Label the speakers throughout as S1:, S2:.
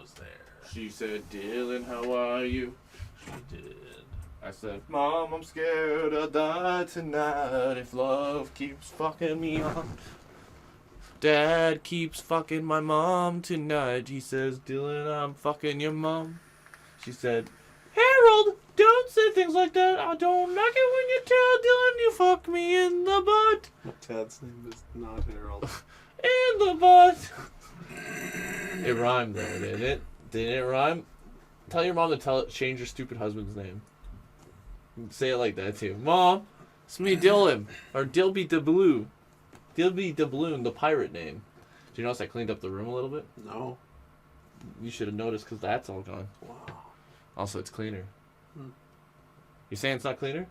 S1: was there.
S2: She said, Dylan, how are you?
S1: She did.
S2: I said, Mom, I'm scared I'll die tonight if love keeps fucking me up. Dad keeps fucking my mom tonight. He says, Dylan, I'm fucking your mom. She said, Harold, don't say things like that. I don't like it when you tell Dylan you fuck me in the butt.
S3: My dad's name is not Harold.
S2: In the butt. It rhymed though, didn't it? Didn't it rhyme? Tell your mom to change your stupid husband's name. Say it like that too. Mom, it's me Dylan. Or Dilby DeBlue. Dilby DeBloon, the pirate name. Do you notice I cleaned up the room a little bit?
S3: No.
S2: You should have noticed because that's all gone.
S3: Wow.
S2: Also, it's cleaner. You saying it's not cleaner?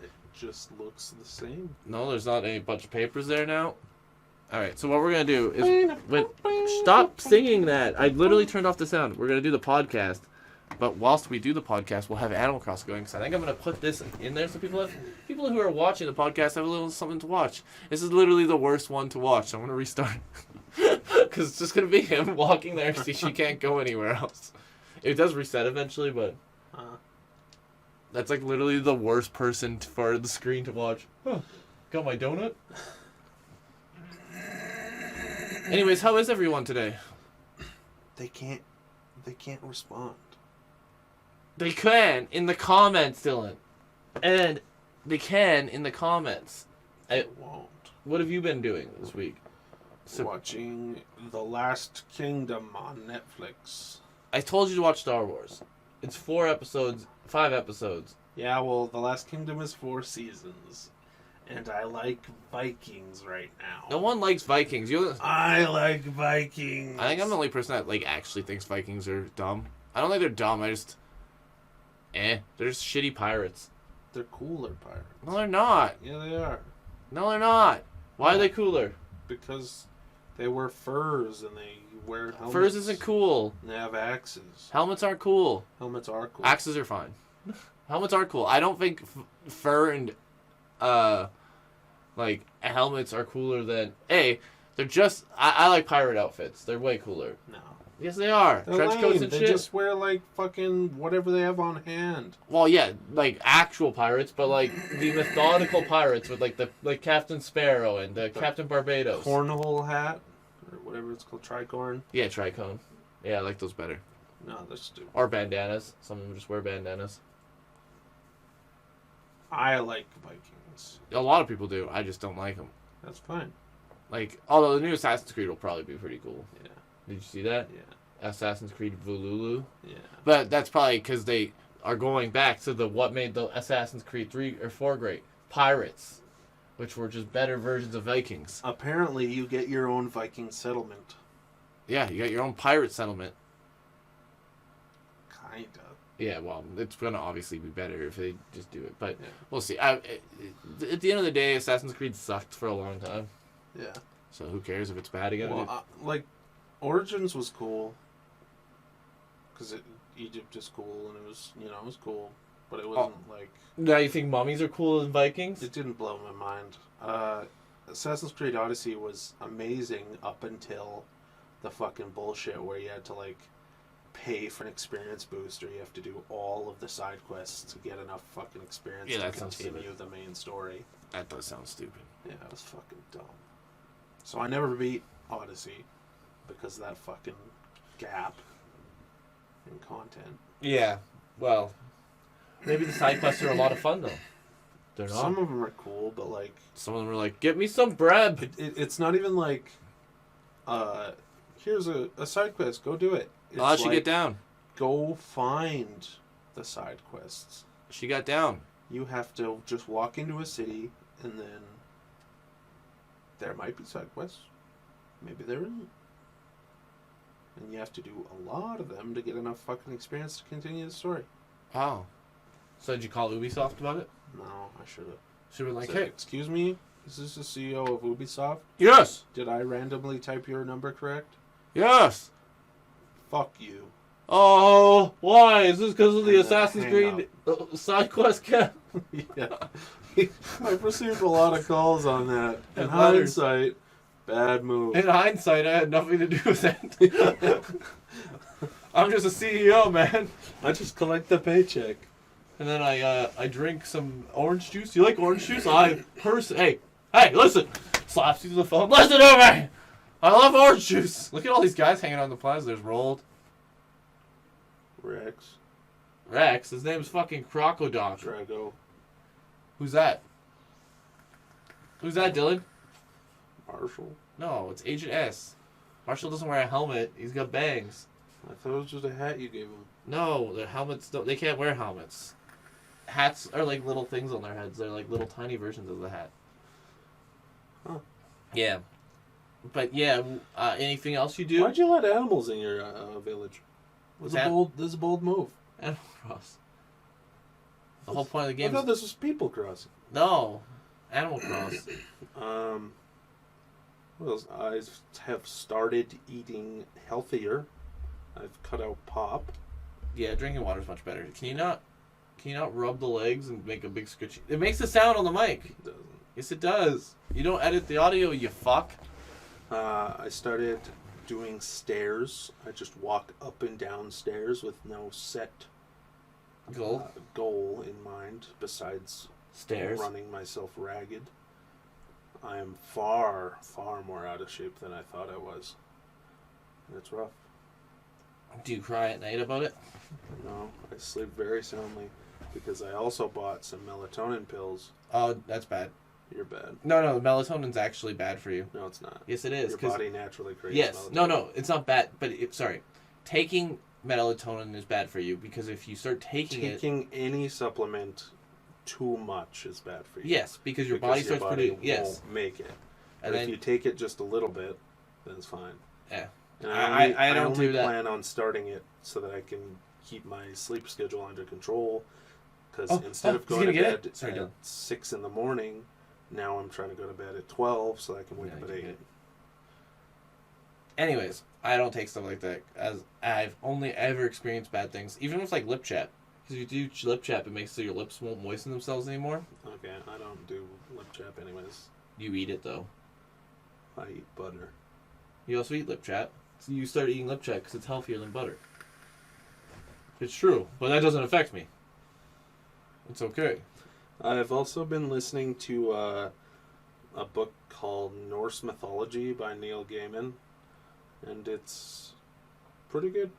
S3: It just looks the same.
S2: No, there's not a bunch of papers there now. Alright, so what we're going to do is... Stop singing that! I literally turned off the sound. We're going to do the podcast. But whilst we do the podcast, we'll have Animal Crossing going. So I think I'm going to put this in there so people who are watching the podcast have a little something to watch. This is literally the worst one to watch. So I'm going to restart. Because it's just going to be him walking there because she can't go anywhere else. It does reset eventually, but... That's like literally the worst person for the screen to watch. Huh. Got my donut? Anyways, how is everyone today?
S3: They can't respond.
S2: They can in the comments, Dylan. And they can in the comments.
S3: They won't.
S2: What have you been doing this week?
S3: Watching The Last Kingdom on Netflix.
S2: I told you to watch Star Wars. It's 5 episodes.
S3: Yeah, well, The Last Kingdom is 4 seasons. And I like Vikings right now.
S2: No one likes Vikings.
S3: I like Vikings.
S2: I think I'm the only person that actually thinks Vikings are dumb. I don't think they're dumb. They're just shitty pirates.
S3: They're cooler pirates.
S2: No, they're not.
S3: Yeah, they are.
S2: No, they're not. Why are they cooler?
S3: Because they wear furs and they wear helmets.
S2: Furs isn't cool.
S3: And they have axes.
S2: Helmets aren't cool.
S3: Helmets are cool.
S2: Axes are fine. Helmets are cool. I don't think fur and helmets are cooler than they're just I like pirate outfits. They're way cooler.
S3: No.
S2: Yes, they are.
S3: They're
S2: Trench
S3: lame.
S2: coats and
S3: they
S2: shit.
S3: Just wear fucking whatever they have on hand.
S2: Well, yeah, actual pirates, but the methodical pirates with the Captain Sparrow and Captain Barbados.
S3: Cornhole hat or whatever it's called, tricorn.
S2: Yeah, tricone. Yeah, I like those better.
S3: No, they're stupid.
S2: Or bandanas. Some of them just wear bandanas.
S3: I like Vikings.
S2: A lot of people do. I just don't like them.
S3: That's fine.
S2: Although the new Assassin's Creed will probably be pretty cool.
S3: Yeah.
S2: Did you see that?
S3: Yeah.
S2: Assassin's Creed Vululu.
S3: Yeah.
S2: But that's probably because they are going back to what made the Assassin's Creed 3 or 4 great. Pirates. Which were just better versions of Vikings.
S3: Apparently you get your own Viking settlement.
S2: Yeah, you got your own pirate settlement.
S3: Kinda.
S2: Yeah, well, it's going to obviously be better if they just do it. But we'll see. At the end of the day, Assassin's Creed sucked for a long time.
S3: Yeah.
S2: So who cares if it's bad again?
S3: Well, Origins was cool. Because Egypt is cool and it was cool. But it wasn't
S2: Now you think mummies are cooler than Vikings?
S3: It didn't blow my mind. Assassin's Creed Odyssey was amazing up until the fucking bullshit where you had to pay for an experience boost or you have to do all of the side quests to get enough fucking experience to continue the main story.
S2: That does sound stupid.
S3: Yeah, it was fucking dumb. So I never beat Odyssey because of that fucking gap in content.
S2: Yeah, well, maybe the side quests are a lot of fun though. They're not.
S3: Some of them are cool, but
S2: some of them are get me some bread.
S3: It's not even here's a side quest, go do it.
S2: How'd she get down?
S3: Go find the side quests.
S2: She got down.
S3: You have to just walk into a city, and then there might be side quests. Maybe there isn't. And you have to do a lot of them to get enough fucking experience to continue the story.
S2: Oh. So did you call Ubisoft about it?
S3: No, I should have.
S2: Should have been
S3: Hey, excuse me? Is this the CEO of Ubisoft?
S2: Yes!
S3: Did I randomly type your number correct?
S2: Yes!
S3: Fuck you.
S2: Oh, why? Is this because of the Assassin's Creed side quest cap?
S3: Yeah. I've received a lot of calls on that. In
S2: letters.
S3: hindsight, bad move.
S2: In hindsight, I had nothing to do with that. I'm just a CEO, man.
S3: I just collect the paycheck.
S2: And then I drink some orange juice. You like orange juice? Hey, listen. Slaps you to the phone. Listen to me. I love orange juice. Look at all these guys hanging on the plaza. There's Rolled. Rex. His name's fucking Crocodile.
S3: Drago.
S2: Who's that? Who's that, Dylan?
S3: Marshall.
S2: No, it's Agent S. Marshall doesn't wear a helmet. He's got bangs.
S3: I thought it was just a hat you gave him.
S2: No, their helmets don't. They can't wear helmets. Hats are like little things on their heads. They're like little tiny versions of the hat.
S3: Huh.
S2: Yeah. But yeah, anything else you do?
S3: Why'd you let animals in your village? This is a bold move.
S2: Animal Cross. The whole point of the game.
S3: I thought this was People Crossing.
S2: No, Animal Cross.
S3: Well, I have started eating healthier. I've cut out pop.
S2: Yeah, drinking water is much better. Can you not rub the legs and make a big scritchy? It makes a sound on the mic.
S3: It doesn't.
S2: Yes, it does. You don't edit the audio, you fuck.
S3: I started doing stairs. I just walk up and down stairs with no set goal in mind besides
S2: stairs.
S3: Running myself ragged. I am far, far more out of shape than I thought I was. It's rough.
S2: Do you cry at night about it?
S3: No, I sleep very soundly because I also bought some melatonin pills.
S2: Oh, that's bad.
S3: You're bad.
S2: No, melatonin's actually bad for you.
S3: No, it's not.
S2: Yes, it is.
S3: Your body naturally creates
S2: yes.
S3: melatonin.
S2: No, it's not bad. But sorry, taking melatonin is bad for you because if you start taking
S3: any supplement too much is bad for you.
S2: Yes, because your body starts producing. Yes,
S3: won't make it.
S2: And
S3: if you take it just a little bit, then it's fine.
S2: Yeah.
S3: And
S2: I don't
S3: only
S2: do that.
S3: plan on starting it so that I can keep my sleep schedule under control. Because instead of going to bed at 6 in the morning, now I'm trying to go to bed at 12 so I can wake up at 8.
S2: Anyways, I don't take stuff like that. As I've only ever experienced bad things, even with like lip chap. Because if you do lip chap, it makes so your lips won't moisten themselves anymore.
S3: Okay, I don't do lip chap anyways.
S2: You eat it though.
S3: I eat butter.
S2: You also eat lip chap. So you start eating lip chap because it's healthier than butter. It's true, but that doesn't affect me. It's okay.
S3: I've also been listening to a book called Norse Mythology by Neil Gaiman, and it's pretty good.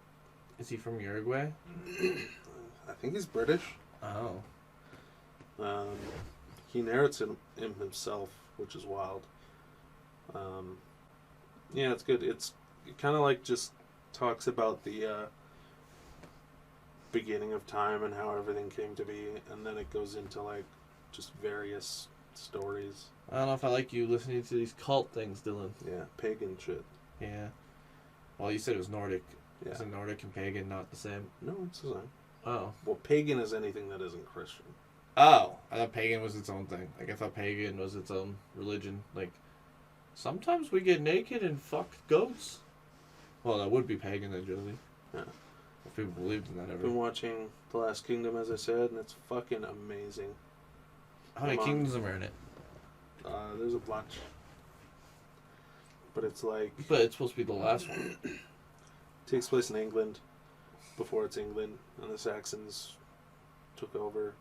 S2: Is he from Uruguay?
S3: I think he's British.
S2: Oh.
S3: He narrates him himself, which is wild. Yeah, it's good. It kind of like just talks about the beginning of time and how everything came to be, and then it goes into like just various stories.
S2: I don't know if I like you listening to these cult things, Dylan.
S3: Yeah, pagan shit.
S2: Yeah. Well, you said it was Nordic.
S3: Yeah.
S2: Isn't Nordic and pagan not the same?
S3: No, it's the same.
S2: Oh.
S3: Well, pagan is anything that isn't Christian.
S2: Oh, I thought pagan was its own thing. Like, I thought pagan was its own religion. Like, sometimes we get naked and fuck goats. Well, that would be pagan then, Josie.
S3: Yeah.
S2: If people believed in that ever.
S3: I've been watching The Last Kingdom, as I said, and it's fucking amazing.
S2: How many kingdoms are in it?
S3: There's a bunch. But it's like...
S2: But it's supposed to be the last one.
S3: It takes place in England, before it's England, and the Saxons took over.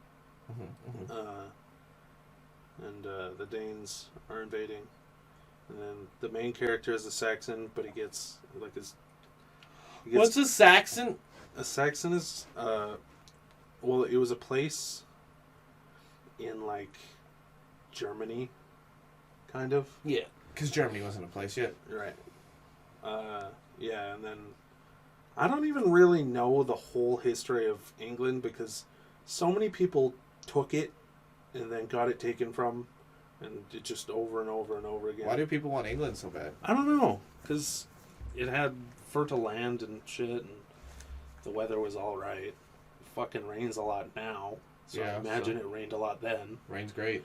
S3: And the Danes are invading. And then the main character is a Saxon, but he gets
S2: What's a Saxon?
S3: A Saxon is, well, it was a place in, like, Germany, kind of.
S2: Yeah, because Germany wasn't a place yet.
S3: Right. Yeah, and then I don't even really know the whole history of England because so many people took it and then got it taken from, and it just over and over and over again.
S2: Why do people want England so bad?
S3: I don't know, because it had fertile land and shit, and the weather was all right. It fucking rains a lot now, so
S2: yeah,
S3: I imagine it rained a lot then.
S2: Rain's great.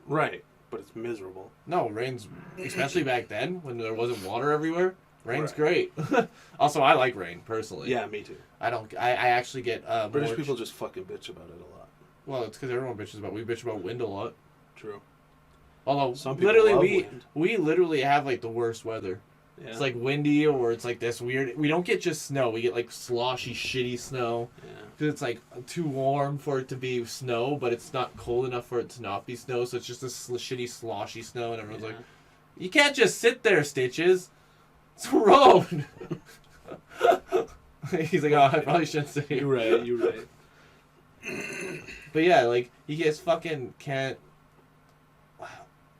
S3: Right, but it's miserable.
S2: No, rain's, especially back then when there wasn't water everywhere, rain's great. Also, I like rain, personally.
S3: Yeah, me too.
S2: I actually get...
S3: British people just fucking bitch about it a lot.
S2: Well, it's because everyone bitches about... We bitch about wind a lot.
S3: True.
S2: Although,
S3: some people
S2: literally,
S3: love wind.
S2: we literally have, like, the worst weather.
S3: Yeah.
S2: It's like windy, or it's like this weird. We don't get just snow. We get like sloshy, shitty snow.
S3: Yeah.
S2: Because it's like too warm for it to be snow, but it's not cold enough for it to not be snow. So it's just this shitty, sloshy snow, and everyone's like, "You can't just sit there, Stitches. It's a road." He's like, "Oh, I probably shouldn't sit here."
S3: You're right.
S2: But yeah, like you guys fucking can't.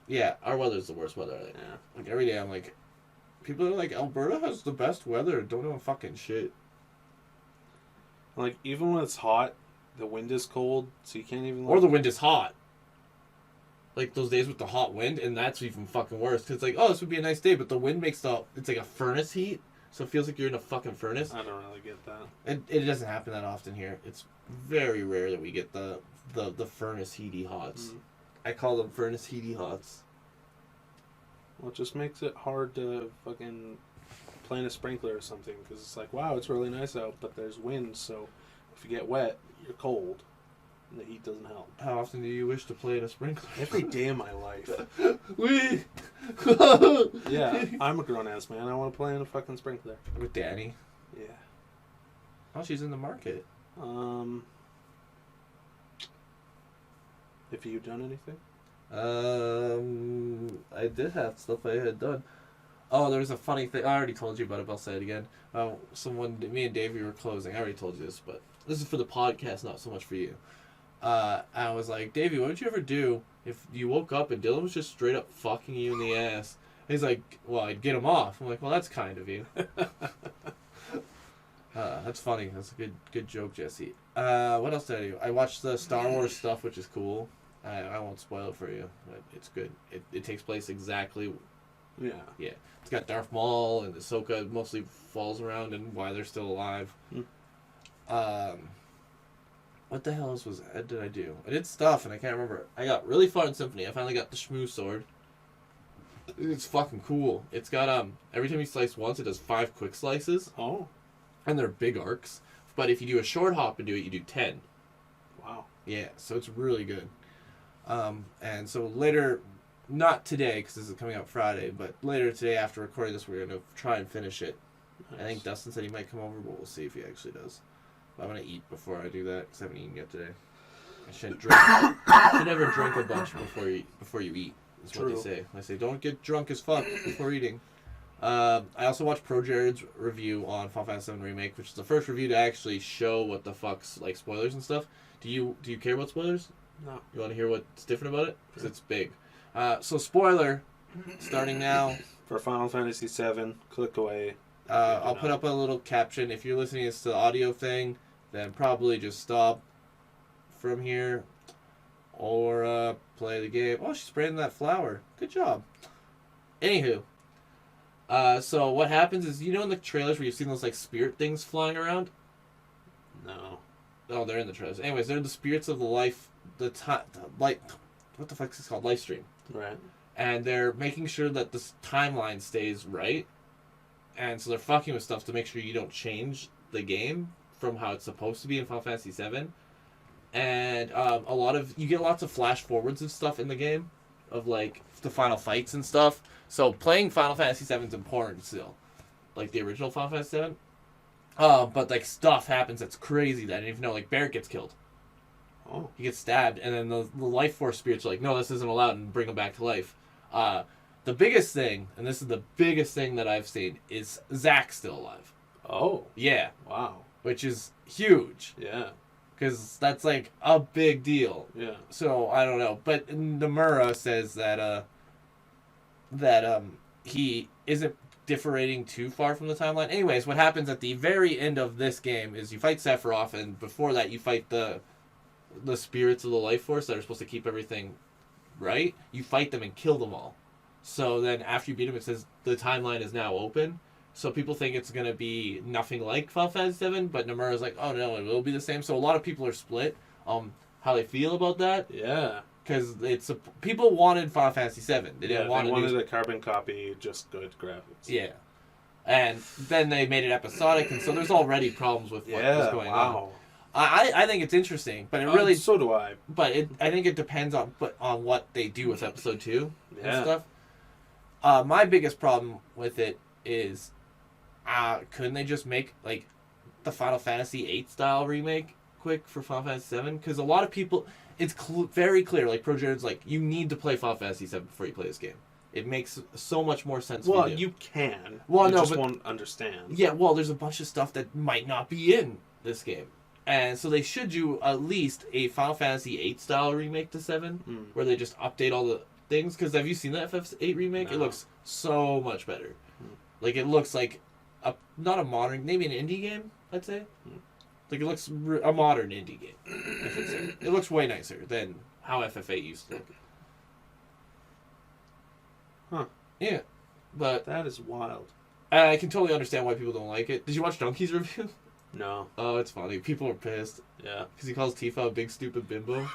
S2: Yeah, our weather's the worst weather. Like,
S3: Yeah.
S2: like every day, I'm like, people are like, Alberta has the best weather. Don't know fucking shit.
S3: Like, even when it's hot, the wind is cold, so you can't even...
S2: Or the wind is hot. Like, those days with the hot wind, and that's even fucking worse. Because it's like, oh, this would be a nice day, but the wind makes it's like a furnace heat, so it feels like you're in a fucking furnace.
S3: I don't really get that.
S2: It doesn't happen that often here. It's very rare that we get the furnace heaty hots.
S3: Mm.
S2: I call them furnace heaty hots.
S3: Well, it just makes it hard to fucking play in a sprinkler or something, because it's like, wow, it's really nice out, but there's wind, so if you get wet, you're cold, and the heat doesn't help.
S2: How often do you wish to play in a sprinkler?
S3: Every day of my life.
S2: We.
S3: Yeah, I'm a grown-ass man. I want to play in a fucking sprinkler.
S2: With Danny.
S3: Yeah.
S2: Oh, she's in the market.
S3: Have you done anything?
S2: I did have stuff I had done. Oh, there was a funny thing. I already told you about it, but I'll say it again. Me and Davey were closing. I already told you this, but this is for the podcast, not so much for you. I was like, Davey, what would you ever do if you woke up and Dylan was just straight up fucking you in the ass? He's like, well, I'd get him off. I'm like, well, that's kind of you. That's funny. That's a good joke, Jesse. What else did I do? I watched the Star Wars stuff, which is cool. I won't spoil it for you, but it's good. It takes place exactly...
S3: Yeah.
S2: Yeah. It's got Darth Maul, and Ahsoka mostly falls around and why they're still alive. What the hell did I do? I did stuff, and I can't remember. I got really far in Symphony. I finally got the Shmoo sword. It's fucking cool. It's got, every time you slice once, it does 5 quick slices.
S3: Oh.
S2: And they're big arcs. But if you do a short hop and do it, you do 10.
S3: Wow.
S2: Yeah, so it's really good. And so later, not today, because this is coming out Friday, but later today after recording this, we're going to try and finish it. Nice. I think Dustin said he might come over, but we'll see if he actually does. But I'm going to eat before I do that, because I haven't eaten yet today. I shouldn't drink. You should never drink a bunch before you eat, is
S3: True.
S2: what they say. They say, don't get drunk as fuck before eating. I also watched Pro Jared's review on Final Fantasy VII Remake, which is the first review to actually show what the fuck's, like, spoilers and stuff. Do you care about spoilers?
S3: No.
S2: You want to hear what's different about it? Because it's big. So spoiler, starting now.
S3: For Final Fantasy VII, click away.
S2: I'll put up a little caption. If you're listening to the audio thing, then probably just stop from here or play the game. Oh, she's spraying that flower. Good job. Anywho, so what happens is, you know in the trailers where you've seen those like spirit things flying around?
S3: No.
S2: Oh, they're in the trailers. Anyways, they're the spirits of the life, light. What the fuck is this called? Life stream.
S3: Right.
S2: And they're making sure that this timeline stays right. And so they're fucking with stuff to make sure you don't change the game from how it's supposed to be in Final Fantasy VII. And you get lots of flash forwards and stuff in the game of like the final fights and stuff. So playing Final Fantasy VII is important still, like the original Final Fantasy VII. But like stuff happens that's crazy that I didn't even know. Like Barrett gets killed.
S3: Oh.
S2: He gets stabbed, and then the life force spirits are like, no, this isn't allowed, and bring him back to life. The biggest thing, and this is the biggest thing that I've seen, is Zack's still alive.
S3: Oh.
S2: Yeah.
S3: Wow.
S2: Which is huge.
S3: Yeah.
S2: Because that's like a big deal.
S3: Yeah.
S2: So I don't know, but Nomura says that he isn't differing too far from the timeline. Anyways, what happens at the very end of this game is you fight Sephiroth, and before that you fight the spirits of the life force that are supposed to keep everything right. You fight them and kill them all. So then after you beat them, it says the timeline is now open. So people think it's going to be nothing like Final Fantasy VII, but Nomura's like, oh no, it will be the same. So a lot of people are split on how they feel about that.
S3: Yeah.
S2: Because people wanted Final Fantasy VII. They
S3: wanted a carbon copy, just good graphics.
S2: Yeah. And then they made it episodic, and so there's already problems with what's going on. I think it's interesting, but it really...
S3: So do I.
S2: But I think it depends on what they do with Episode 2 and stuff. My biggest problem with it is, couldn't they just make like the Final Fantasy VIII style remake quick for Final Fantasy VII? Because a lot of people, it's very clear. Like Pro Jared's like, you need to play Final Fantasy VII before you play this game. It makes so much more sense.
S3: Well,
S2: for you.
S3: you can.
S2: Well,
S3: you
S2: no,
S3: just
S2: but
S3: won't understand.
S2: Yeah, well, there's a bunch of stuff that might not be in this game. And so they should do at least a Final Fantasy VIII style remake to 7, where they just update all the things. Because have you seen the FF8 remake? No. It looks so much better. Like, it looks like, not a modern, maybe an indie game, I'd say. Like, it looks a modern indie game, I should say. It looks way nicer than how FF8 used to look.
S3: Huh.
S2: Yeah. But
S3: that is wild.
S2: I can totally understand why people don't like it. Did you watch Donkey's review?
S3: No.
S2: Oh, it's funny. People are pissed.
S3: Yeah.
S2: Because he calls Tifa a big stupid bimbo.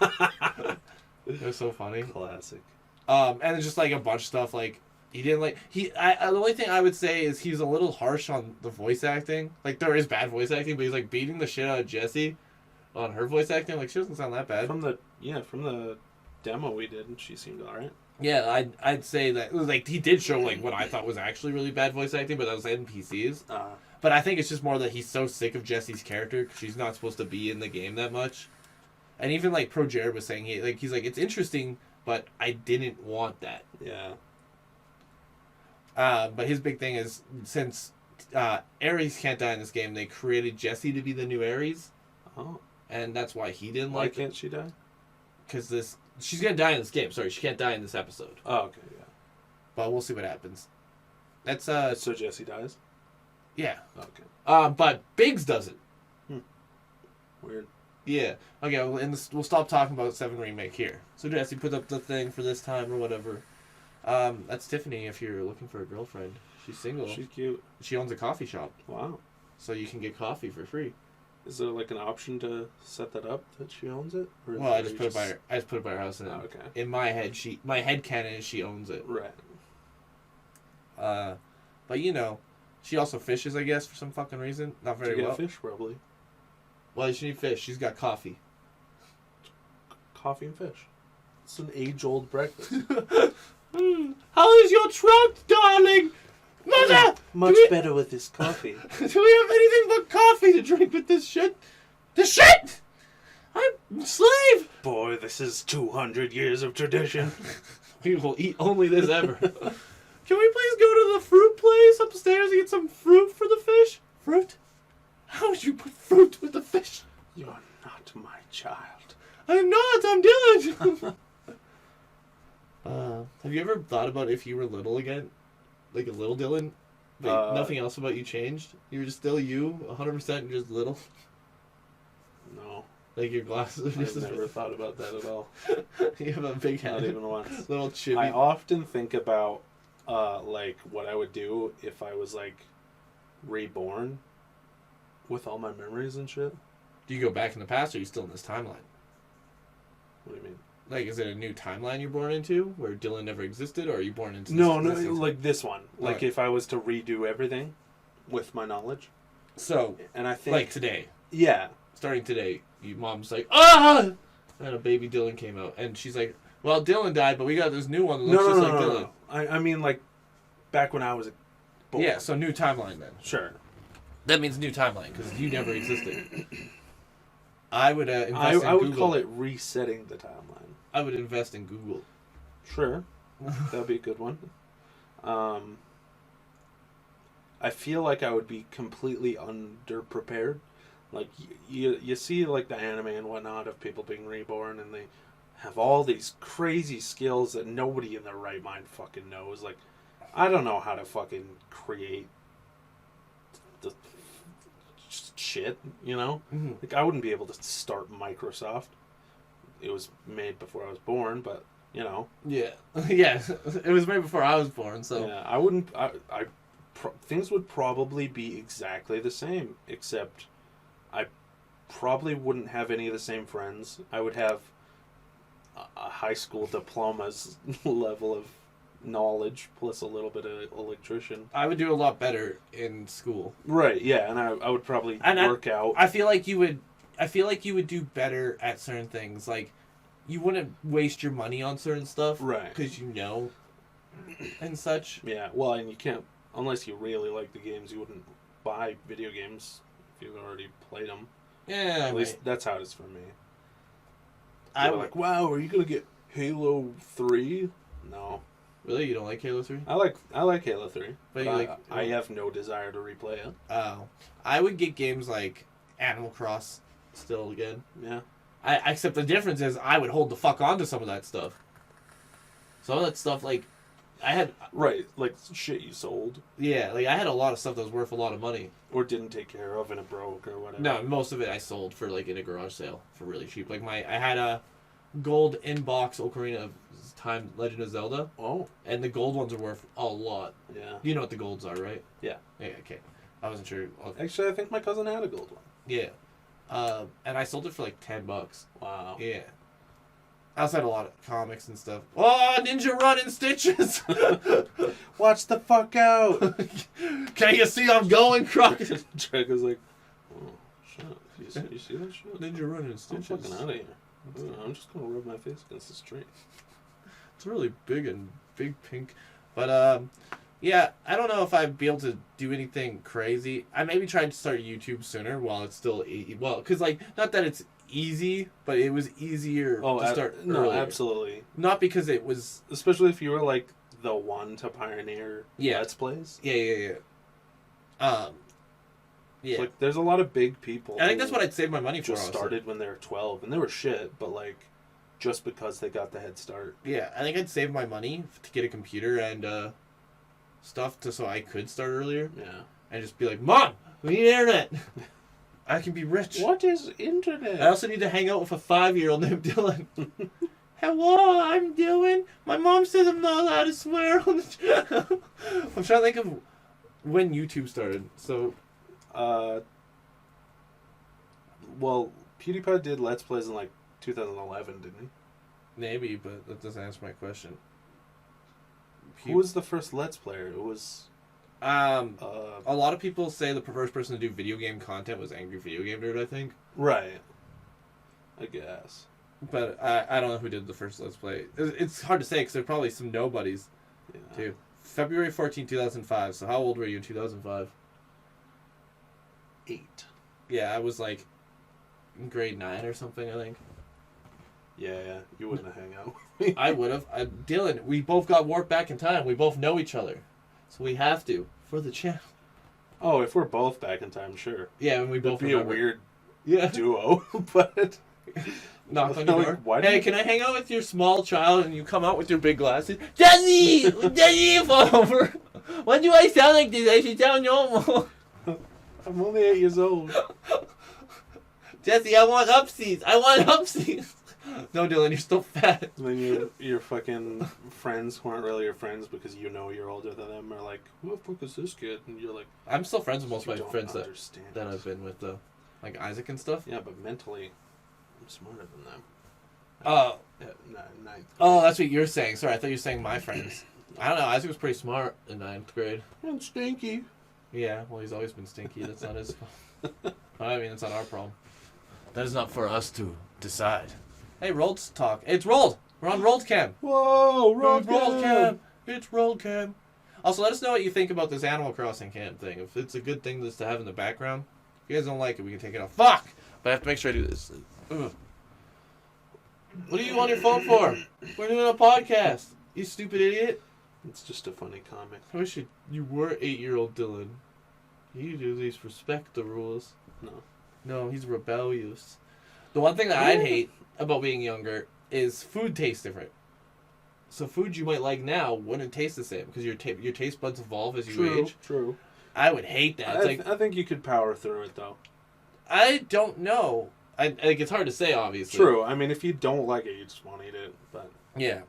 S2: It was so funny.
S3: Classic.
S2: And it's just like a bunch of stuff like he didn't like the only thing I would say is he's a little harsh on the voice acting. Like there is bad voice acting, but he's like beating the shit out of Jessie on her voice acting. Like she doesn't sound that bad.
S3: From the demo we did, she seemed alright.
S2: Yeah, I'd say that it was like he did show like what I thought was actually really bad voice acting, but that was NPCs. But I think it's just more that he's so sick of Jessie's character because she's not supposed to be in the game that much. And even like Pro Jared was saying, he's like it's interesting, but I didn't want that.
S3: Yeah.
S2: But his big thing is since Ares can't die in this game, they created Jessie to be the new Ares.
S3: Oh.
S2: And that's why he didn't
S3: like.
S2: Why
S3: can't she die?
S2: Because she's gonna die in this game. Sorry, she can't die in this episode.
S3: Oh, okay, yeah.
S2: But we'll see what happens. That's
S3: So Jessie dies?
S2: Yeah.
S3: Okay.
S2: But Biggs doesn't.
S3: Weird.
S2: Yeah. Okay. Well, we'll stop talking about 7 remake here. So Jessie put up the thing for this time or whatever. That's Tiffany. If you're looking for a girlfriend, she's single.
S3: She's cute.
S2: She owns a coffee shop.
S3: Wow.
S2: So you can get coffee for free.
S3: Is there like an option to set that up that she owns it? Or
S2: well, I just put it by her house, and
S3: okay.
S2: In my head, my head canon is she owns it.
S3: Right.
S2: But you know, she also fishes, I guess, for some fucking reason. Not very well.
S3: Fish probably.
S2: Well, she need fish. She's got coffee.
S3: Coffee and fish. It's an age-old breakfast.
S2: How is your trout, darling? Mother!
S3: Much better with this coffee.
S2: Do we have anything but coffee to drink with this shit? This shit! I'm slave!
S3: Boy, this is 200 years of tradition.
S2: We will eat only this ever. Can we please go to the fruit place upstairs and get some fruit for the fish? Fruit? How would you put fruit with the fish?
S3: You're not my child.
S2: I'm not, I'm Dylan! Have you ever thought about if you were little again? Like a little Dylan? Like nothing else about you changed? You were just still you, 100% and just little?
S3: No.
S2: Like your glasses are just...
S3: I've never thought about that at all.
S2: You have a big head.
S3: Not even once.
S2: Little chibi.
S3: I often think about, like, what I would do if I was, like, reborn with all my memories and shit.
S2: Do you go back in the past or are you still in this timeline?
S3: What do you mean?
S2: Like, is it a new timeline you're born into where Dylan never existed, or are you born into...
S3: No, like this one. Like,
S2: right.
S3: if I was to redo everything with my knowledge.
S2: So,
S3: and I think...
S2: Like today.
S3: Yeah.
S2: Starting today, your mom's like, ah! And a baby Dylan came out. And she's like, well, Dylan died, but we got this new one that looks just like Dylan.
S3: I mean, like, back when I was born.
S2: Yeah, so new timeline then.
S3: Sure.
S2: That means new timeline, because you never existed. I would invest in Google.
S3: I would call it resetting the timeline.
S2: I would invest in Google.
S3: Sure. That would be a good one. I feel like I would be completely underprepared. Like, you see, like, the anime and whatnot of people being reborn, and they have all these crazy skills that nobody in their right mind fucking knows. Like, I don't know how to fucking create the shit, you know?
S2: Mm-hmm.
S3: Like, I wouldn't be able to start Microsoft. It was made before I was born, but, you know.
S2: Yeah. Yeah. It was made before I was born, so.
S3: Yeah, I wouldn't... things would probably be exactly the same, except I probably wouldn't have any of the same friends. I would have a high school diploma's level of knowledge plus a little bit of electrician.
S2: I would do a lot better in school.
S3: Right, yeah, and I would probably work out.
S2: I feel like you would do better at certain things. Like, you wouldn't waste your money on certain stuff.
S3: Right.
S2: Because you know and such.
S3: Yeah, well, and you can't unless you really like the games, you wouldn't buy video games if you've already played them.
S2: Yeah,
S3: At least that's how it is for me.
S2: I
S3: You're
S2: would
S3: like, wow, are you gonna get Halo 3? No.
S2: Really, you don't like Halo 3?
S3: I like Halo 3,
S2: But
S3: I have no desire to replay it.
S2: Oh, I would get games like Animal Cross still again.
S3: Yeah.
S2: Except the difference is I would hold the fuck on to some of that stuff. Some of that stuff, like, I had...
S3: Right, like shit you sold.
S2: Yeah, like, I had a lot of stuff that was worth a lot of money.
S3: Or didn't take care of and it broke or whatever.
S2: No, most of it I sold for, like, in a garage sale for really cheap. Like, I had a gold in-box Ocarina of Time Legend of Zelda.
S3: Oh.
S2: And the gold ones are worth a lot.
S3: Yeah.
S2: You know what the golds are, right?
S3: Yeah.
S2: Yeah, okay. I wasn't sure.
S3: Actually, I think my cousin had a gold one.
S2: Yeah. And I sold it for like $10.
S3: Wow.
S2: Yeah. I also had a lot of comics and stuff. Oh, Ninja Run in Stitches!
S3: Watch the fuck out!
S2: Can you see I'm going, Crockett?
S3: Drago's like, oh, shit. You see that shit?
S2: Ninja Run in
S3: I'm
S2: Stitches.
S3: fucking out of here. I'm just gonna rub my face against this tree.
S2: It's really big and big pink. But, yeah, I don't know if I'd be able to do anything crazy. I maybe tried to start YouTube sooner while it's still... Well, because, like, not that it's easy, but it was easier to start earlier.
S3: No, absolutely.
S2: Not because it was...
S3: Especially if you were, like, the one to pioneer Let's Plays.
S2: Yeah. Yeah.
S3: Like, there's a lot of big people.
S2: I think that's what I'd save my money for.
S3: Just started when they were 12, and they were shit, but, like, just because they got the head start.
S2: Yeah, I think I'd save my money to get a computer and stuff so I could start earlier.
S3: Yeah. And
S2: just be like, Mom, we need internet. I can be rich.
S3: What is internet?
S2: I also need to hang out with a 5-year-old named Dylan. Hello, I'm Dylan. My mom says I'm not allowed to swear on the channel. I'm trying to think of when YouTube started. So,
S3: well, PewDiePie did Let's Plays in, like, 2011, didn't he?
S2: Maybe, but that doesn't answer my question.
S3: Who was the first Let's Player? It was...
S2: a lot of people say the first person to do video game content was Angry Video Game Nerd, I think.
S3: Right. I guess.
S2: But I don't know who did the first Let's Play. It's hard to say because there are probably some nobodies, too. February 14, 2005. So how old were you in 2005?
S3: 8.
S2: Yeah, I was like in grade 9 or something, I think.
S3: Yeah. You wouldn't have hung out with me.
S2: I would have. Dylan, we both got warped back in time. We both know each other. So we have to. For the channel.
S3: Oh, if we're both back in time, sure.
S2: Yeah, and we both
S3: It'd be a weird duo, but...
S2: Knock on your door. Hey, can I hang out with your small child? And you come out with your big glasses. Daddy! Daddy, fall over. Why do I sound like this? I should sound normal.
S3: I'm only 8 years old.
S2: Jesse, I want upsies. I want upsies. No, Dylan, you're still fat.
S3: And then your fucking friends who aren't really your friends because you know you're older than them are like, who the fuck is this kid? And you're like...
S2: I'm still friends with most of my friends
S3: that
S2: I've been with, though. Like Isaac and stuff.
S3: Yeah, but mentally, I'm smarter than them.
S2: Oh.
S3: Ninth.
S2: Oh, that's what you're saying. Sorry, I thought you were saying my friends. I don't know. Isaac was pretty smart in 9th grade.
S3: And stinky.
S2: Yeah, well, he's always been stinky. That's not his fault. I mean, it's not our problem. That is not for us to decide. Hey, Rolled talk. It's Rolled. We're on Rolled Cam.
S3: Whoa, Rolled Cam.
S2: It's Rolled Cam. Also, let us know what you think about this Animal Crossing cam thing. If it's a good thing just to have in the background. If you guys don't like it, we can take it off. Fuck! But I have to make sure I do this. Ugh. What are you on your phone for? We're doing a podcast. You stupid idiot.
S3: It's just a funny comic.
S2: I wish you were 8-year-old Dylan. You do at least respect the rules. No, he's rebellious. The one thing that I'd hate about being younger is food tastes different. So food you might like now wouldn't taste the same because your taste buds evolve as you age.
S3: True.
S2: I would hate that.
S3: I think you could power through it though.
S2: I don't know. Like it's hard to say, obviously.
S3: True. I mean, if you don't like it, you just won't eat it. But
S2: yeah.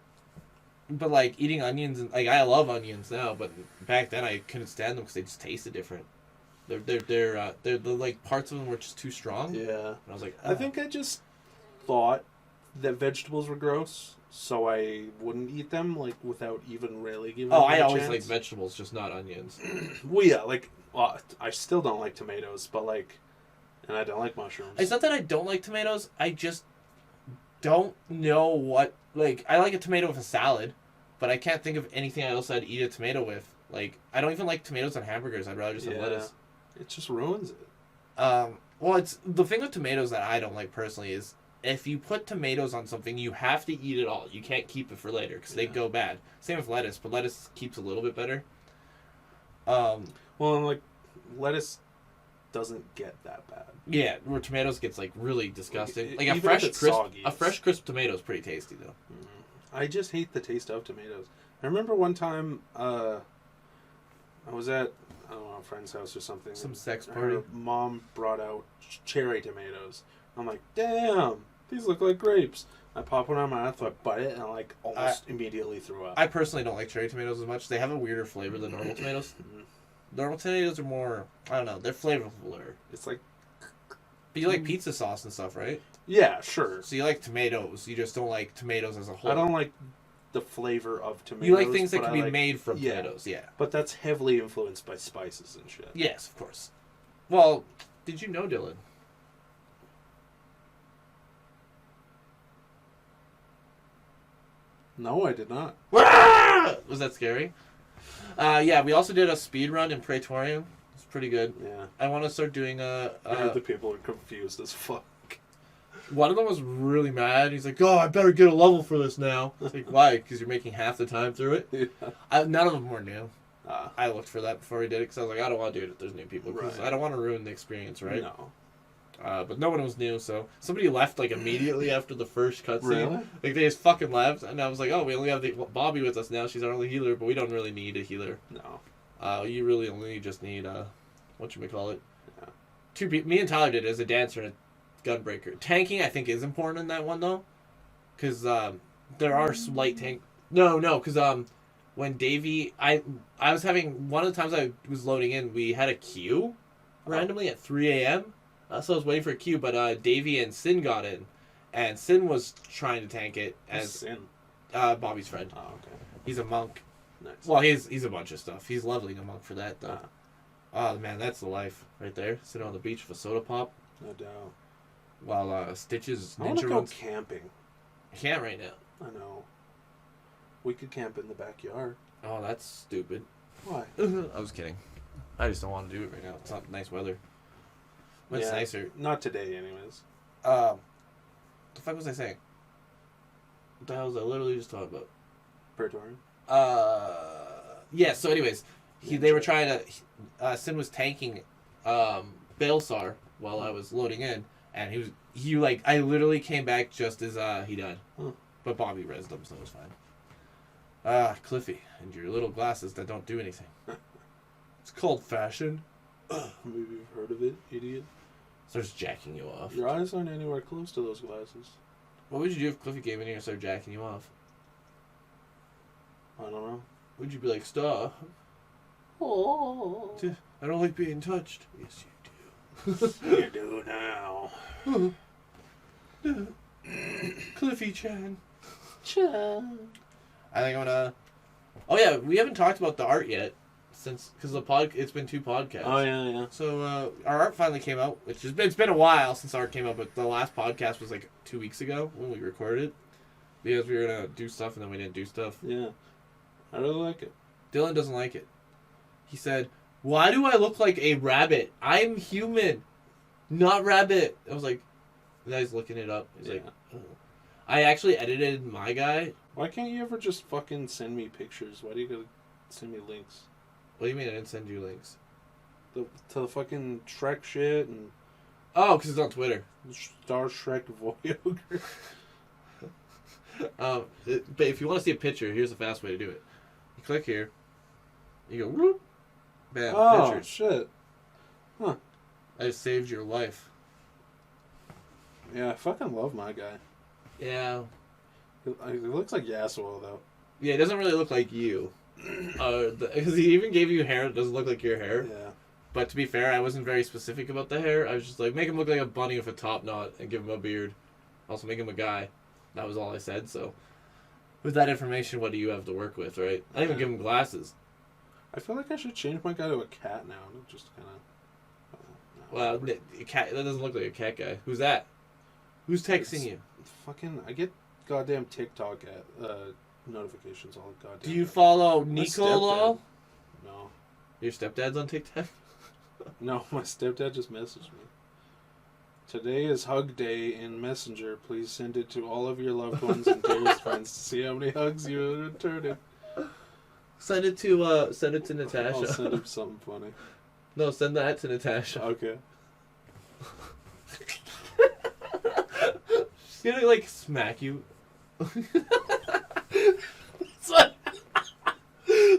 S2: But like eating onions and like I love onions now, but back then I couldn't stand them because they just tasted different. They're like parts of them were just too strong.
S3: Yeah.
S2: And I was like,
S3: I think I just thought that vegetables were gross, so I wouldn't eat them like without even really giving.
S2: I always like vegetables, just not onions.
S3: Well, yeah, I still don't like tomatoes, but and I don't like mushrooms.
S2: It's not that I don't like tomatoes. I just don't know what I like a tomato with a salad, but I can't think of anything else I'd eat a tomato with. Like, I don't even like tomatoes on hamburgers. I'd rather just have lettuce.
S3: It just ruins it.
S2: Well, it's the thing with tomatoes that I don't like personally is if you put tomatoes on something, you have to eat it all. You can't keep it for later because they go bad. Same with lettuce, but lettuce keeps a little bit better.
S3: Well, like, lettuce doesn't get that bad.
S2: Yeah, where tomatoes gets like really disgusting. Like a fresh crisp tomato is pretty tasty though.
S3: I just hate the taste of tomatoes. I remember one time I was at a friend's house or something.
S2: Some sex party.
S3: Her mom brought out cherry tomatoes. I'm like, damn, these look like grapes. I pop one on my mouth, so I bite it, and I like almost immediately threw up.
S2: I personally don't like cherry tomatoes as much. They have a weirder flavor than normal tomatoes. Normal tomatoes are more, I don't know, they're flavorfuler.
S3: It's like...
S2: But you like pizza sauce and stuff, right?
S3: Yeah, sure.
S2: So you like tomatoes. You just don't like tomatoes as a whole.
S3: I don't like the flavor of tomatoes.
S2: You like things that can be made from tomatoes, yeah.
S3: But that's heavily influenced by spices and shit.
S2: Yes, of course. Well, did you know, Dylan?
S3: No, I did not.
S2: Was that scary? Yeah, we also did a speed run in Praetorium. It's pretty good.
S3: Yeah.
S2: I want to start doing
S3: I heard the people are confused as fuck.
S2: One of them was really mad. He's like, "Oh, I better get a level for this now." It's like, why? Because you're making half the time through it.
S3: Yeah.
S2: None of them were new. I looked for that before we did it because I was like, I don't want to do it if there's new people because I don't want to ruin the experience, right?
S3: No.
S2: But no one was new, so somebody left like immediately after the first cutscene.
S3: Really?
S2: Like they just fucking left, and I was like, "Oh, we only have Bobby with us now. She's our only healer, but we don't really need a healer.
S3: No.
S2: You really only just need whatchamacallit.
S3: Yeah.
S2: Two people. Me and Tyler did it as a dancer and a gunbreaker. Tanking, I think, is important in that one though, because there are slight tank. No, because when Davey, I was having one of the times I was loading in, we had a queue randomly at 3 a.m. So I was waiting for a queue, but Davey and Sin got in, and Sin was trying to tank it as
S3: Sin?
S2: Bobby's friend.
S3: Oh, okay.
S2: He's a monk.
S3: Nice.
S2: Well, he's a bunch of stuff. He's leveling a monk for that though. Oh man, that's the life right there. Sitting on the beach with a soda pop.
S3: No doubt.
S2: While Stitches
S3: I want to
S2: ninja
S3: go
S2: runs.
S3: camping.
S2: I can't right now.
S3: I know. We could camp in the backyard.
S2: Oh, that's stupid.
S3: Why?
S2: I was kidding. I just don't want to do it right now. It's not nice weather. When it's nicer.
S3: Not today, anyways.
S2: The fuck was I saying? What the hell was I literally just talking about?
S3: Praetorian?
S2: Yeah, so anyways, they were trying to, Sin was tanking, Baelsar while I was loading in, and he I literally came back just as, he died.
S3: Huh.
S2: But Bobby rezzed him, so it was fine. Cliffy, and your little glasses that don't do anything. It's called fashion.
S3: Maybe you've heard of it, idiot.
S2: Starts jacking you off.
S3: Your eyes aren't anywhere close to those glasses.
S2: What would you do if Cliffy came in here and started jacking you off?
S3: I don't know.
S2: Would you be like, stop?
S3: Oh.
S2: I don't like being touched. Yes, you do.
S3: You do now.
S2: Cliffy-chan.
S3: Chan.
S2: I think I'm gonna... Oh yeah, we haven't talked about the art yet. Because it's been 2 podcasts.
S3: Oh, yeah.
S2: So, our art finally came out, it's been a while since art came out, but the last podcast was like 2 weeks ago when we recorded it. Because we were going to do stuff and then we didn't do stuff.
S3: Yeah. I really like it.
S2: Dylan doesn't like it. He said, "Why do I look like a rabbit? I'm human, not rabbit." I was like, and he's looking it up. He's like, oh. I actually edited my guy.
S3: Why can't you ever just fucking send me pictures? Why do you gotta send me links?
S2: What do you mean I didn't send you links?
S3: To the fucking Shrek shit and...
S2: Oh, because it's on Twitter.
S3: Star Shrek Voyager.
S2: But if you want to see a picture, here's the fast way to do it. You click here. You go, whoop. Bam, pictures.
S3: Shit. Huh.
S2: I just saved your life.
S3: Yeah, I fucking love my guy.
S2: Yeah.
S3: He looks like Yasuo, though.
S2: Yeah, it doesn't really look like you. Because he even gave you hair that doesn't look like your hair.
S3: Yeah.
S2: But to be fair, I wasn't very specific about the hair. I was just like, make him look like a bunny with a top knot and give him a beard. Also make him a guy. That was all I said, so... With that information, what do you have to work with, right? I didn't even give him glasses.
S3: I feel like I should change my guy to a cat now. Just kind of...
S2: Well, a cat, that doesn't look like a cat guy. Who's that? Who's texting you?
S3: Fucking... I get goddamn TikTok notifications all the goddamn...
S2: Do you follow Nico Law?
S3: No.
S2: Your stepdad's on TikTok?
S3: No, my stepdad just messaged me. Today is Hug Day in Messenger. Please send it to all of your loved ones and dearest friends to see how many hugs you returned.
S2: Send it to Natasha.
S3: I'll send him something funny.
S2: No, send that to Natasha.
S3: Okay.
S2: She's gonna like smack you.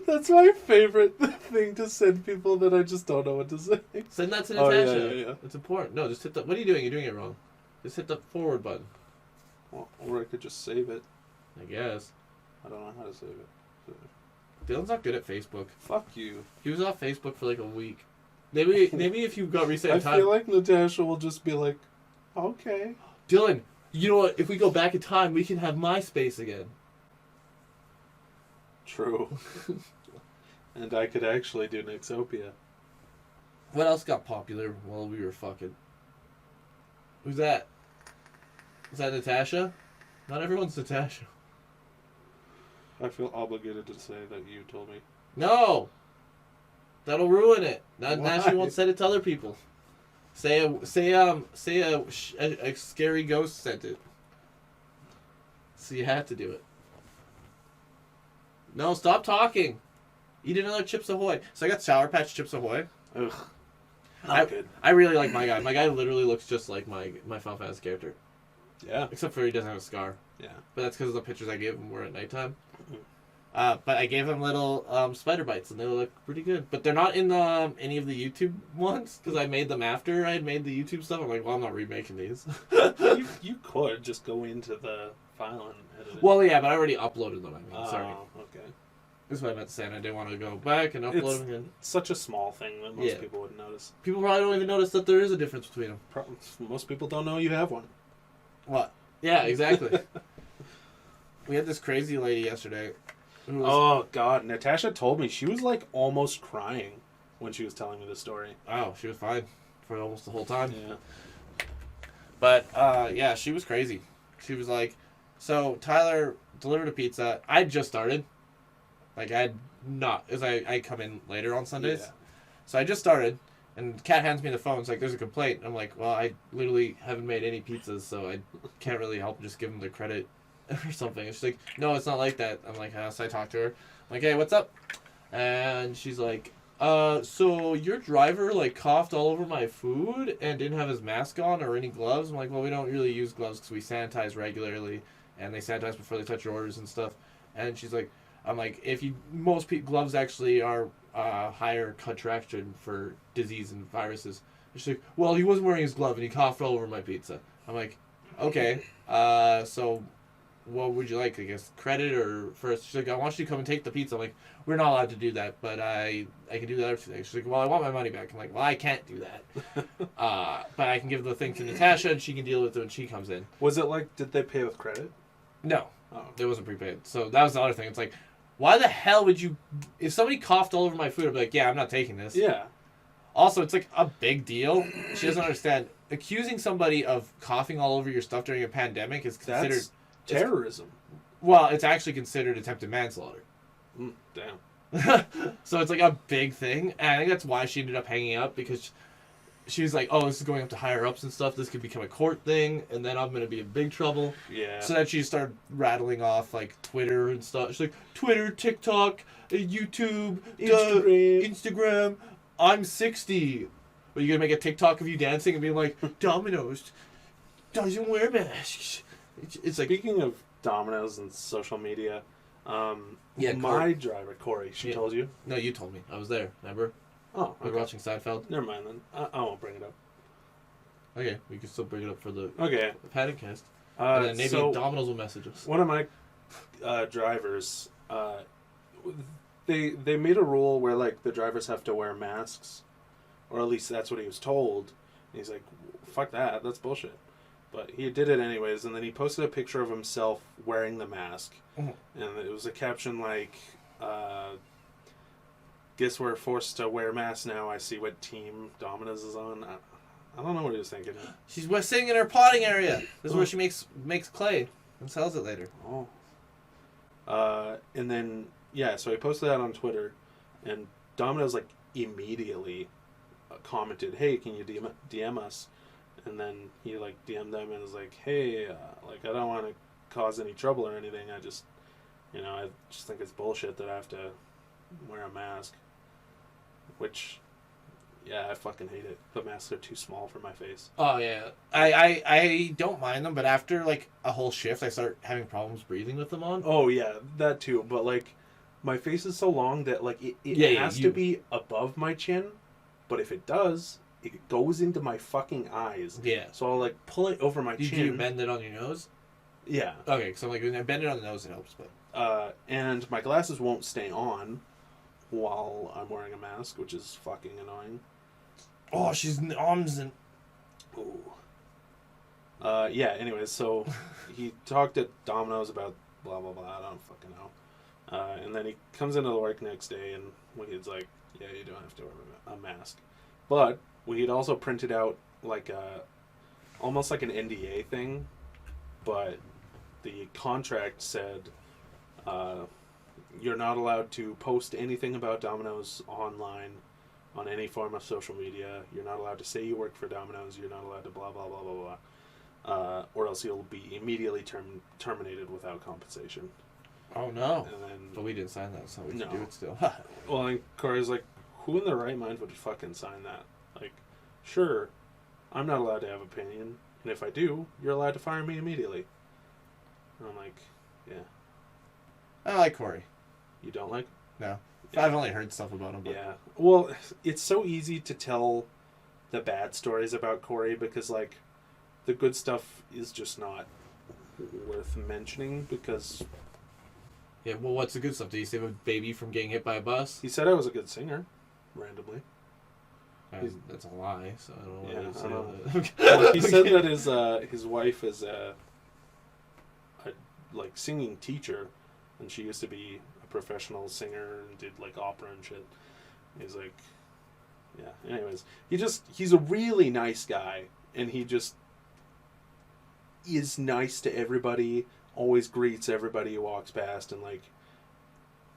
S3: That's my favorite thing to send people that I just don't know what to say.
S2: Send that to Natasha.
S3: Yeah.
S2: It's important. No, just hit the. What are you doing? You're doing it wrong. Just hit the forward button.
S3: Well, or I could just save it.
S2: I guess.
S3: I don't know how to save it. So.
S2: Dylan's not good at Facebook.
S3: Fuck you.
S2: He was off Facebook for like a week. Maybe if you got reset time.
S3: I feel like Natasha will just be like, okay.
S2: Dylan, you know what? If we go back in time, we can have MySpace again.
S3: True. And I could actually do Nexopia.
S2: What else got popular while we were fucking? Who's that? Is that Natasha? Not everyone's Natasha.
S3: I feel obligated to say that you told me.
S2: No! That'll ruin it. Now she
S3: Why?
S2: won't send it to other people. Say a scary ghost sent it. So you had to do it. No, stop talking. Eat another Chips Ahoy. So I got Sour Patch Chips Ahoy.
S3: Ugh. Not good.
S2: I really like my guy. My guy literally looks just like my Final Fantasy character.
S3: Yeah.
S2: Except for he doesn't have a scar.
S3: Yeah.
S2: But that's because the pictures I gave him were at nighttime. But I gave him little spider bites, and they look pretty good. But they're not in any of the YouTube ones, because I made them after I had made the YouTube stuff. I'm like, well, I'm not remaking these.
S3: you could just go into the file and edit it.
S2: Well, yeah, but I already uploaded them. I mean, sorry.
S3: Okay.
S2: This is what I meant to say, and I didn't want to go back and upload them again.
S3: Such a small thing that most people wouldn't notice.
S2: People probably don't even notice that there is a difference between them.
S3: Most people don't know you have one.
S2: What? Yeah, exactly. We had this crazy lady yesterday.
S3: Oh, God. Natasha told me she was, like, almost crying when she was telling me the story.
S2: Oh, she was fine for almost the whole time.
S3: Yeah.
S2: But, yeah, she was crazy. She was like, so Tyler delivered a pizza. I just started. Like, I come in later on Sundays. Yeah. So I just started, and Kat hands me the phone. It's like, there's a complaint. I'm like, well, I literally haven't made any pizzas, so I can't really help just give them the credit or something. And she's like, no, it's not like that. I'm like, so I talked to her. I'm like, hey, what's up? And she's like, so your driver, like, coughed all over my food and didn't have his mask on or any gloves? I'm like, well, we don't really use gloves because we sanitize regularly, and they sanitize before they touch your orders and stuff. And she's like, I'm like, most gloves actually are higher contraction for disease and viruses. And she's like, well, he wasn't wearing his glove and he coughed all over my pizza. I'm like, okay, so what would you like? I guess credit or first? She's like, I want you to come and take the pizza. I'm like, we're not allowed to do that, but I can do that other thing. She's like, well, I want my money back. I'm like, well, I can't do that. But I can give the thing to Natasha and she can deal with it when she comes in.
S3: Was it like, did they pay with credit?
S2: No. Oh. It wasn't prepaid. So that was the other thing. It's like, why the hell would you... If somebody coughed all over my food, I'd be like, yeah, I'm not taking this.
S3: Yeah.
S2: Also, it's like a big deal. She doesn't understand. Accusing somebody of coughing all over your stuff during a pandemic is considered...
S3: That's terrorism.
S2: Well, it's actually considered attempted manslaughter.
S3: Damn.
S2: So it's like a big thing. And I think that's why she ended up hanging up, because she was like, oh, this is going up to higher ups and stuff. This could become a court thing, and then I'm going to be in big trouble.
S3: Yeah.
S2: So then she started rattling off, like, Twitter and stuff. She's like, Twitter, TikTok, YouTube, Instagram. I'm 60. Are you going to make a TikTok of you dancing and being like, Domino's doesn't wear masks? It's like...
S3: Speaking of Domino's and social media, my driver, Corey, she told you?
S2: No, you told me. I was there, remember?
S3: Oh, okay.
S2: We were watching Seinfeld.
S3: Never mind then. I won't bring it up.
S2: Okay, we can still bring it up for the Panic-Cast. And then maybe Domino's will message us.
S3: One of my drivers, they made a rule where, like, the drivers have to wear masks, or at least that's what he was told. And he's like, fuck that, that's bullshit. But he did it anyways, and then he posted a picture of himself wearing the mask. Mm-hmm. And it was a caption like, guess we're forced to wear masks now. I see what team Domino's is on. I don't know what he was thinking.
S2: She's sitting in her potting area. This is where she makes clay and sells it later.
S3: Oh. And then, so he posted that on Twitter, and Domino's like immediately commented, "Hey, can you DM us?" And then he like DM'd them and was like, "Hey, like I don't want to cause any trouble or anything. I just, I just think it's bullshit that I have to wear a mask." Which, yeah, I fucking hate it. The masks are too small for my face.
S2: Oh yeah, I don't mind them, but after like a whole shift, I start having problems breathing with them on.
S3: Oh yeah, that too. But like, my face is so long that like it has to be above my chin. But if it does, it goes into my fucking eyes.
S2: Yeah.
S3: So I'll like pull it over my chin.
S2: Do you bend it on your nose?
S3: Yeah.
S2: Okay, so like when I bend it on the nose, it helps. But
S3: and my glasses won't stay on while I'm wearing a mask, which is fucking annoying.
S2: Oh, she's in the arms and.
S3: Ooh. Yeah. Anyways, so he talked at Domino's about blah blah blah. I don't fucking know. And then he comes into the work next day, and Wahid's like, "Yeah, you don't have to wear a mask." But Wahid also printed out like almost like an NDA thing, but the contract said you're not allowed to post anything about Domino's online on any form of social media. You're not allowed to say you work for Domino's. You're not allowed to blah blah blah blah blah, or else you'll be immediately terminated without compensation.
S2: Oh no!
S3: And then,
S2: but we didn't sign that, so we can do it still.
S3: Well, and Corey's like, "Who in their right mind would fucking sign that? Like, sure, I'm not allowed to have opinion, and if I do, you're allowed to fire me immediately." And I'm like, "Yeah."
S2: I like Corey.
S3: You don't like?
S2: No.
S3: Yeah.
S2: I've only heard stuff about him. But...
S3: Yeah. Well, it's so easy to tell the bad stories about Corey because, like, the good stuff is just not worth mentioning because...
S2: Yeah, well, what's the good stuff? Did he save a baby from getting hit by a bus?
S3: He said I was a good singer, randomly.
S2: That's a lie, so I don't know why
S3: Yeah,
S2: you say
S3: I know.
S2: that.
S3: Well, he said that his wife is a like singing teacher, and she used to be a professional singer and did like opera and shit. He's like, yeah. Anyways, he's a really nice guy, and he just is nice to everybody. Always greets everybody who walks past, and like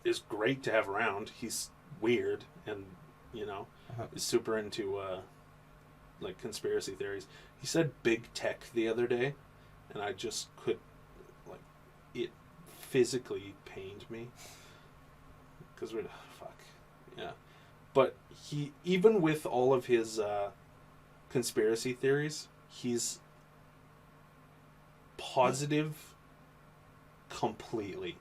S3: is great to have around. He's weird, and is super into like conspiracy theories. He said big tech the other day, and I just could like it physically pained me because we're fuck yeah. But he, even with all of his conspiracy theories, he's positive completely.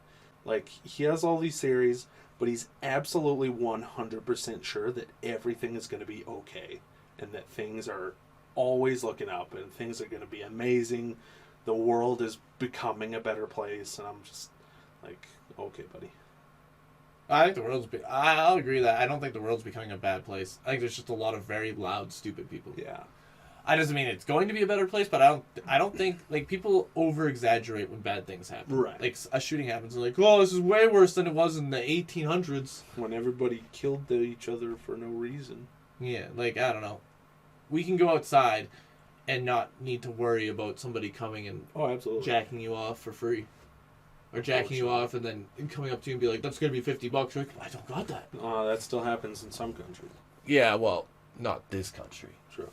S3: Like, he has all these theories, but he's absolutely 100% sure that everything is going to be okay, and that things are always looking up, and things are going to be amazing. The world is becoming a better place, and I'm just like, okay, buddy.
S2: I think the world's... I'll agree that I don't think the world's becoming a bad place. I think there's just a lot of very loud, stupid people.
S3: Yeah.
S2: I doesn't mean it's going to be a better place, but I don't think, like, people over-exaggerate when bad things happen.
S3: Right.
S2: Like, a shooting happens, and they're like, oh, this is way worse than it was in the 1800s.
S3: When everybody killed each other for no reason.
S2: Yeah, like, I don't know. We can go outside and not need to worry about somebody coming and
S3: absolutely
S2: jacking you off for free. Or jacking you off and then coming up to you and be like, that's going to be $50. You're like, I don't got that.
S3: That still happens in some countries.
S2: Yeah, well, not this country.
S3: True.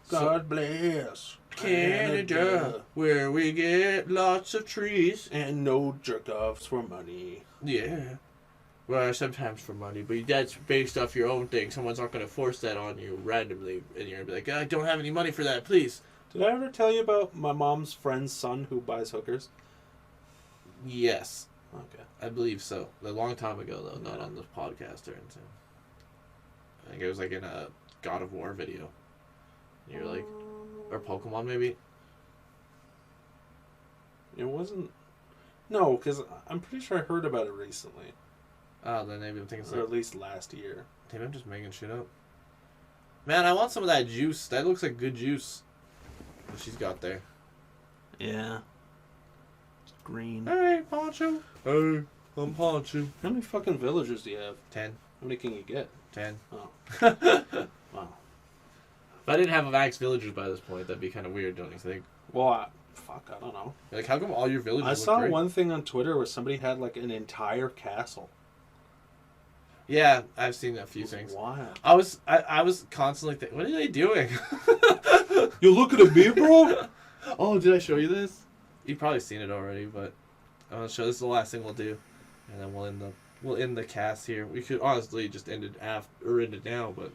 S3: God bless
S2: Canada, where we get lots of trees.
S3: And no jerk-offs for money.
S2: Yeah. Well, sometimes for money, but that's based off your own thing. Someone's not going to force that on you randomly, and you're going to be like, I don't have any money for that, please.
S3: Did I ever tell you about my mom's friend's son who buys hookers?
S2: Yes.
S3: Okay.
S2: I believe so. A long time ago, though, not on this podcast or anything. I think it was like in a God of War video. You're like, or Pokemon maybe?
S3: It wasn't... No, because I'm pretty sure I heard about it recently.
S2: Oh, then maybe I'm thinking
S3: or at least last year.
S2: Maybe I'm just making shit up. Man, I want some of that juice. That looks like good juice. What she's got there.
S3: Yeah. Green.
S2: Hey, Poncho. Hey, I'm Poncho.
S3: How many fucking villagers do you have?
S2: 10.
S3: How many can you get?
S2: 10.
S3: Oh. Wow.
S2: If I didn't have a max villagers by this point, that'd be kind of weird, don't you think?
S3: Well, I don't know.
S2: Like, how come all your villagers
S3: I
S2: look
S3: saw
S2: great?
S3: one thing on Twitter where somebody had, like, an entire castle.
S2: Yeah, I've seen a few things.
S3: Wild.
S2: I was constantly thinking, what are they doing?
S3: You looking at me, bro?
S2: Oh, did I show you this? You've probably seen it already, but I'm gonna show. This is the last thing we'll do, and then we'll end the cast here. We could honestly just end it end it now, but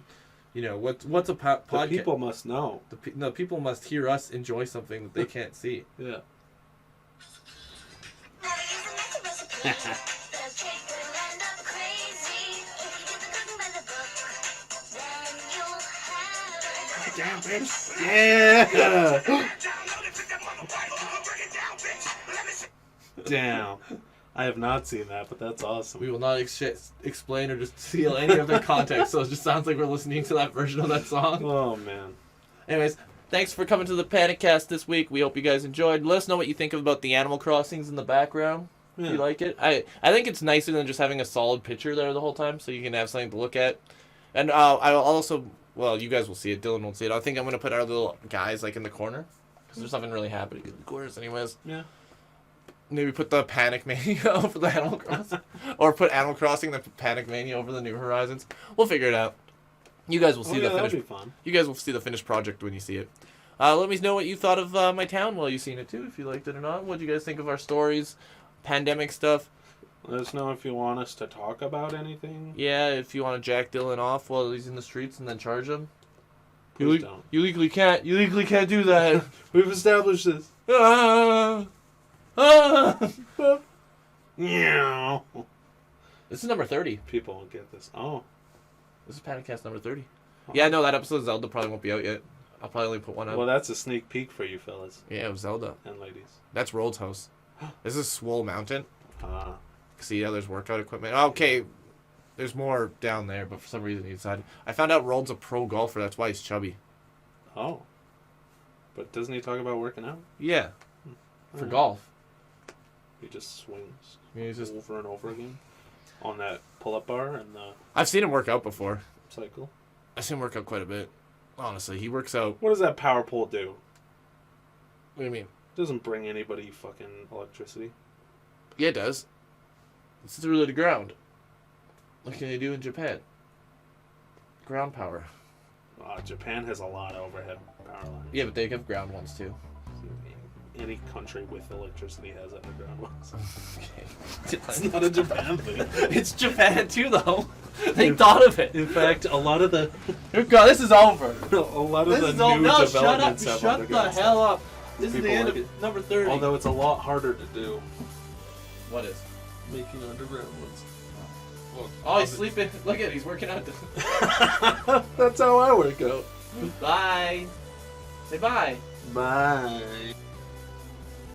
S2: you know what's a podcast?
S3: The people must know.
S2: The people must hear us enjoy something that they can't see.
S3: Yeah. Damn, bitch. Yeah. Damn. I have not seen that, but that's awesome.
S2: We will not explain or just steal any of their context, so it just sounds like we're listening to that version of that song.
S3: Oh, man.
S2: Anyways, thanks for coming to the Panic-Cast this week. We hope you guys enjoyed. Let us know what you think about the Animal Crossings in the background.
S3: Yeah.
S2: You like it? I think it's nicer than just having a solid picture there the whole time, so you can have something to look at. And I'll also, well, you guys will see it. Dylan won't see it. I think I'm going to put our little guys like in the corner, because there's nothing really happening in the corners anyways.
S3: Yeah.
S2: Maybe put the Panic-Mania over the Animal Crossing. Or put Animal Crossing and Panic-Mania over the New Horizons. We'll figure it out. You guys will see the finished.
S3: That'll be fun.
S2: You guys will see the finished project when you see it. Let me know what you thought of my town while you've seen it too, if you liked it or not. What do you guys think of our stories, pandemic stuff?
S3: Let us know if you want us to talk about anything.
S2: Yeah, if you want to jack Dylan off while he's in the streets and then charge him.
S3: Please don't.
S2: You legally can't. You legally can't do that.
S3: We've established this. Meow.
S2: This is number 30.
S3: People won't get this. Oh.
S2: This is Panic-Cast number 30. Yeah, no, that episode of Zelda probably won't be out yet. I'll probably only put one out.
S3: Well, that's a sneak peek for you fellas.
S2: Yeah, it was Zelda.
S3: And ladies.
S2: That's Rold's house. This is Swole Mountain.
S3: Ah.
S2: See, yeah, there's workout equipment. Okay, there's more down there, but for some reason he decided. I found out Rold's a pro golfer. That's why he's chubby.
S3: Oh. But doesn't he talk about working out?
S2: Yeah. For
S3: Oh.
S2: golf.
S3: He just swings
S2: Yeah, he's just...
S3: over and over again on that pull-up bar and the
S2: I've seen him work out before.
S3: cycle.
S2: I've seen him work out quite a bit. Honestly, he works out.
S3: What does that power pole do?
S2: What do you mean?
S3: It doesn't bring anybody fucking electricity.
S2: Yeah, it does. It's through the ground. Like they do in Japan. Ground power.
S3: Japan has a lot of overhead power lines.
S2: Yeah, but they have ground ones too.
S3: Any country with electricity has underground ones.
S2: Okay.
S3: It's not a Japan thing.
S2: It's Japan too, though. They thought of it.
S3: In fact, a lot of the
S2: God, this is over.
S3: a lot of
S2: This
S3: the
S2: is
S3: new
S2: no,
S3: developments
S2: shut up.
S3: have
S2: Shut the
S3: underground stuff.
S2: hell up. This is
S3: People
S2: the end
S3: like
S2: of
S3: it.
S2: number 30.
S3: Although it's a lot harder to do.
S2: What is?
S3: Making underground ones.
S2: Oh, he's sleeping. Look at it. He's working out.
S3: That's how I work out.
S2: Bye. Say bye.
S3: Bye.